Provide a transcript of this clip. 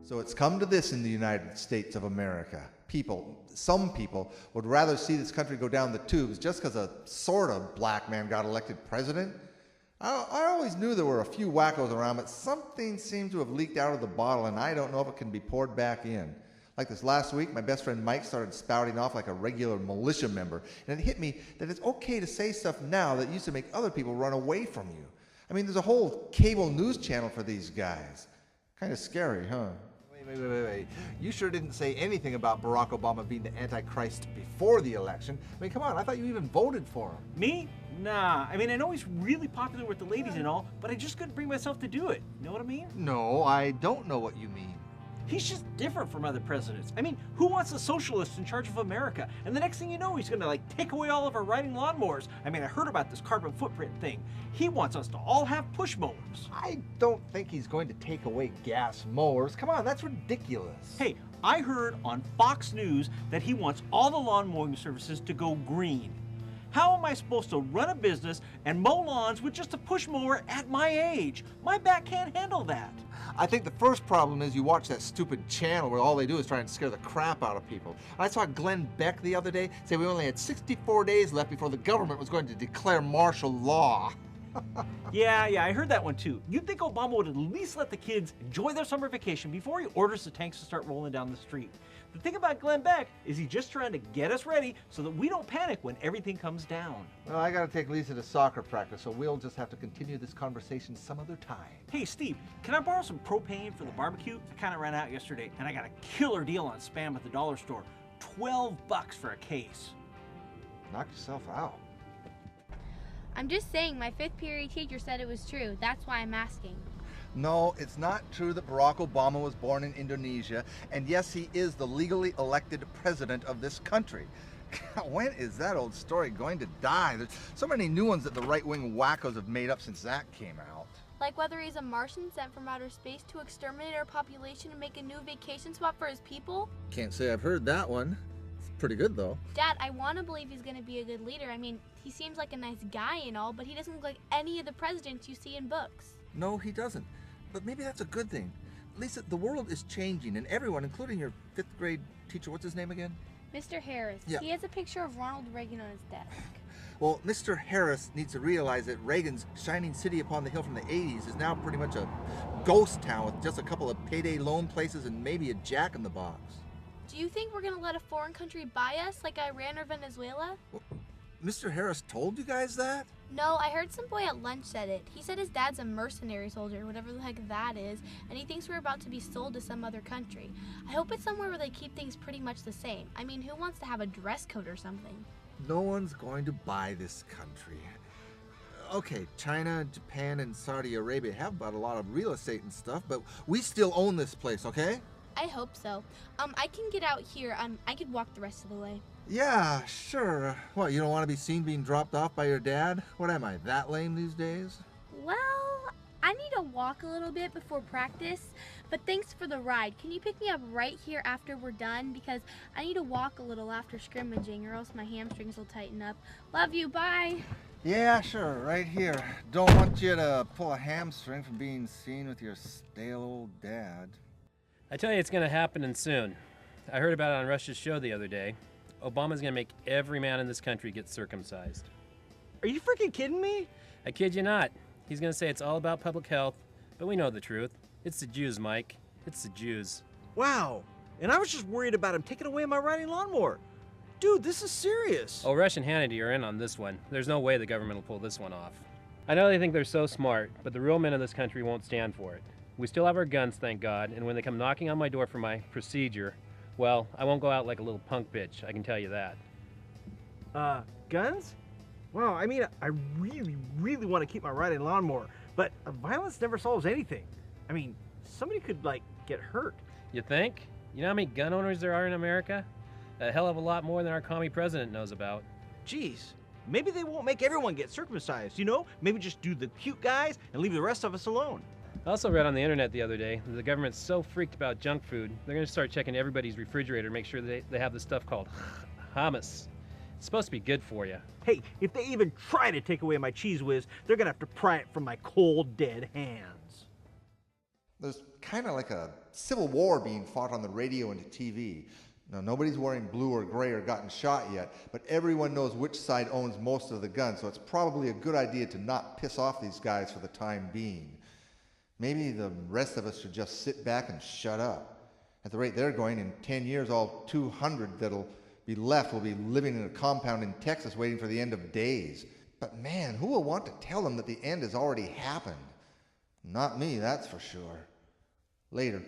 So it's come to this in the United States of America. Some people would rather see this country go down the tubes just because a sort of black man got elected president. I always knew there were a few wackos around, but something seemed to have leaked out of the bottle, and I don't know if it can be poured back in. Like this last week, my best friend Mike started spouting off like a regular militia member, and it hit me that it's okay to say stuff now that used to make other people run away from you. I mean, there's a whole cable news channel for these guys. Kind of scary, huh? Wait. You sure didn't say anything about Barack Obama being the Antichrist before the election. I mean, come on, I thought you even voted for him. Me? Nah. I mean, I know he's really popular with the ladies and all, but I just couldn't bring myself to do it. You know what I mean? No, I don't know what you mean. He's just different from other presidents. I mean, who wants a socialist in charge of America? And the next thing you know, he's gonna take away all of our riding lawnmowers. I mean, I heard about this carbon footprint thing. He wants us to all have push mowers. I don't think he's going to take away gas mowers. Come on, that's ridiculous. Hey, I heard on Fox News that he wants all the lawn mowing services to go green. How am I supposed to run a business and mow lawns with just a push mower at my age? My back can't handle that. I think the first problem is you watch that stupid channel where all they do is try and scare the crap out of people. I saw Glenn Beck the other day say we only had 64 days left before the government was going to declare martial law. Yeah, I heard that one too. You'd think Obama would at least let the kids enjoy their summer vacation before he orders the tanks to start rolling down the street. The thing about Glenn Beck is he's just trying to get us ready so that we don't panic when everything comes down. Well, I gotta take Lisa to soccer practice, so we'll just have to continue this conversation some other time. Hey Steve, can I borrow some propane for the barbecue? I kinda ran out yesterday and I got a killer deal on Spam at the dollar store. $12 for a case. Knock yourself out. I'm just saying, my 5th period teacher said it was true. That's why I'm asking. No, it's not true that Barack Obama was born in Indonesia, and yes, he is the legally elected president of this country. When is that old story going to die? There's so many new ones that the right-wing wackos have made up since that came out. Like whether he's a Martian sent from outer space to exterminate our population and make a new vacation spot for his people? Can't say I've heard that one. It's pretty good, though. Dad, I want to believe he's going to be a good leader. I mean, he seems like a nice guy and all, but he doesn't look like any of the presidents you see in books. No, he doesn't. But maybe that's a good thing. Lisa, the world is changing, and everyone, including your 5th grade teacher, what's his name again? Mr. Harris. Yeah. He has a picture of Ronald Reagan on his desk. Well, Mr. Harris needs to realize that Reagan's shining city upon the hill from the 80s is now pretty much a ghost town with just a couple of payday loan places and maybe a jack-in-the-box. Do you think we're going to let a foreign country buy us like Iran or Venezuela? Well, Mr. Harris told you guys that? No, I heard some boy at lunch said it. He said his dad's a mercenary soldier, whatever the heck that is, and he thinks we're about to be sold to some other country. I hope it's somewhere where they keep things pretty much the same. I mean, who wants to have a dress code or something? No one's going to buy this country. Okay, China, Japan, and Saudi Arabia have bought a lot of real estate and stuff, but we still own this place, okay? I hope so. I can get out here. I could walk the rest of the way. Yeah, sure. What, you don't want to be seen being dropped off by your dad? What am I, that lame these days? Well, I need to walk a little bit before practice, but thanks for the ride. Can you pick me up right here after we're done? Because I need to walk a little after scrimmaging or else my hamstrings will tighten up. Love you, bye. Yeah, sure, right here. Don't want you to pull a hamstring from being seen with your stale old dad. I tell you, it's going to happen and soon. I heard about it on Rush's show the other day. Obama's going to make every man in this country get circumcised. Are you freaking kidding me? I kid you not. He's going to say it's all about public health, but we know the truth. It's the Jews, Mike. It's the Jews. Wow. And I was just worried about him taking away my riding lawnmower. Dude, this is serious. Oh, Rush and Hannity are in on this one. There's no way the government will pull this one off. I know they think they're so smart, but the real men of this country won't stand for it. We still have our guns, thank God, and when they come knocking on my door for my procedure, well, I won't go out like a little punk bitch, I can tell you that. Guns? Wow, I mean, I really want to keep my riding lawnmower, but violence never solves anything. I mean, somebody could, get hurt. You think? You know how many gun owners there are in America? A hell of a lot more than our commie president knows about. Geez, maybe they won't make everyone get circumcised, you know? Maybe just do the cute guys and leave the rest of us alone. I also read on the internet the other day that the government's so freaked about junk food, they're going to start checking everybody's refrigerator to make sure they have this stuff called hummus. It's supposed to be good for you. Hey, if they even try to take away my Cheese Whiz, they're going to have to pry it from my cold, dead hands. There's kind of like a civil war being fought on the radio and the TV. Now, nobody's wearing blue or gray or gotten shot yet, but everyone knows which side owns most of the guns, so it's probably a good idea to not piss off these guys for the time being. Maybe the rest of us should just sit back and shut up. At the rate they're going, in 10 years, all 200 that'll be left will be living in a compound in Texas waiting for the end of days. But man, who will want to tell them that the end has already happened? Not me, that's for sure. Later.